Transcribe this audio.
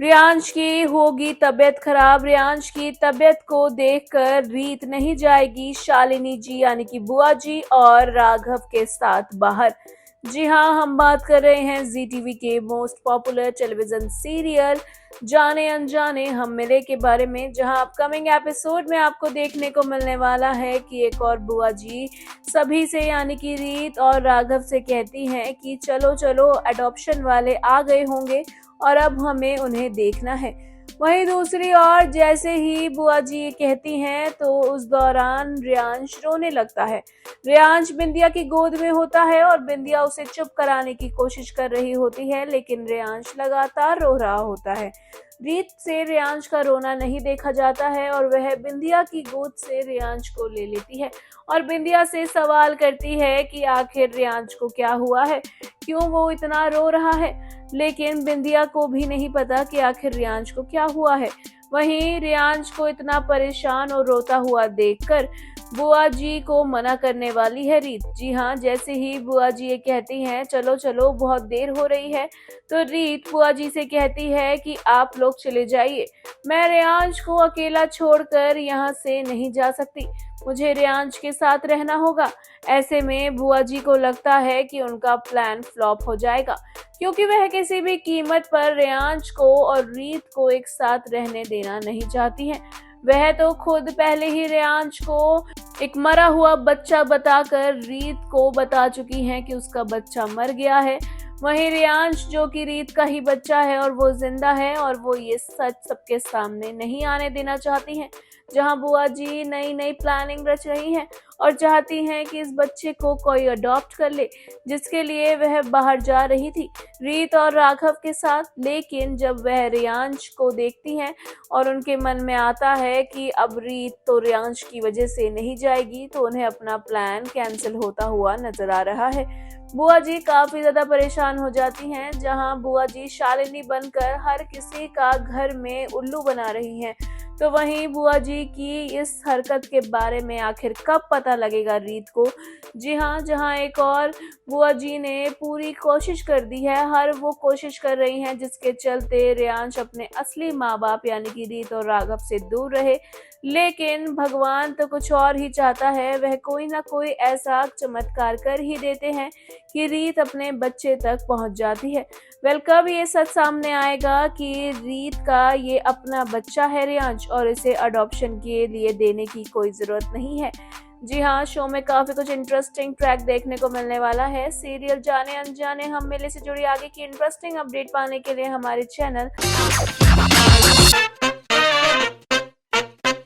रियांश की होगी तबीयत खराब। रियांश की तबीयत को देखकर रीत नहीं जाएगी शालिनी जी यानी कि बुआ जी और राघव के साथ बाहर। जी हाँ, हम बात कर रहे हैं जी टीवी के मोस्ट पॉपुलर टेलीविजन सीरियल जाने अनजाने हम मिले के बारे में, जहां अपकमिंग एपिसोड में आपको देखने को मिलने वाला है कि एक और बुआ जी सभी से यानी कि रीत और राघव से कहती हैं कि चलो चलो अडॉप्शन वाले आ गए होंगे और अब हमें उन्हें देखना है। वहीं दूसरी ओर जैसे ही बुआ जी ये कहती हैं तो उस दौरान रियांश रोने लगता है। रियांश बिंदिया की गोद में होता है और बिंदिया उसे चुप कराने की कोशिश कर रही होती है, लेकिन रियांश लगातार रो रहा होता है। रीत से रियांश का रोना नहीं देखा जाता है और वह बिंदिया की गोद से रियांश को ले लेती है और बिंदिया से सवाल करती है कि आखिर रियांश को क्या हुआ है, क्यों वो इतना रो रहा है। लेकिन बिंदिया को भी नहीं पता कि आखिर रियांश को क्या हुआ है। वहीं रियांश को इतना परेशान और रोता हुआ देखकर बुआ जी को मना करने वाली है रीत। जी हाँ, जैसे ही बुआ जी ये कहती हैं चलो चलो बहुत देर हो रही है, तो रीत बुआ जी से कहती है कि आप लोग चले जाइए, मैं रियांश को अकेला छोड़कर यहाँ से नहीं जा सकती, मुझे रियांश के साथ रहना होगा। ऐसे में बुआ जी को लगता है कि उनका प्लान फ्लॉप हो जाएगा, क्योंकि वह किसी भी कीमत पर रियांश को और रीत को एक साथ रहने देना नहीं चाहती हैं। वह तो खुद पहले ही रियांश को एक मरा हुआ बच्चा बताकर रीत को बता चुकी हैं कि उसका बच्चा मर गया है। वहीं रियांश जो कि रीत का ही बच्चा है और वो जिंदा है और वो ये सच सबके सामने नहीं आने देना चाहती हैं। जहां बुआ जी नई नई प्लानिंग रच रही हैं और चाहती हैं कि इस बच्चे को कोई अडॉप्ट कर ले, जिसके लिए वह बाहर जा रही थी रीत और राघव के साथ। लेकिन जब वह रियांश को देखती हैं और उनके मन में आता है कि अब रीत तो रियांश की वजह से नहीं जाएगी, तो उन्हें अपना प्लान कैंसिल होता हुआ नजर आ रहा है। बुआ जी काफी ज्यादा परेशान हो जाती हैं, जहां बुआ जी शालिनी बनकर हर किसी का घर में उल्लू बना रही हैं। तो वहीं बुआ जी की इस हरकत के बारे में आखिर कब पता लगेगा रीत को। जी हाँ, जहां एक और बुआ जी ने पूरी कोशिश कर दी है, हर वो कोशिश कर रही हैं जिसके चलते रियांश अपने असली माँ बाप यानी कि रीत और राघव से दूर रहे। लेकिन भगवान तो कुछ और ही चाहता है, वह कोई ना कोई ऐसा चमत्कार कर ही देते हैं कि रीत अपने बच्चे तक पहुंच जाती है। वेल, कब ये सच सामने आएगा कि रीत का ये अपना बच्चा है रियांश और इसे अडॉप्शन के लिए देने की कोई जरूरत नहीं है। जी हाँ, शो में काफी कुछ इंटरेस्टिंग ट्रैक देखने को मिलने वाला है। सीरियल जाने अनजाने हम मिले से जुड़ी आगे की इंटरेस्टिंग अपडेट पाने के लिए हमारे चैनल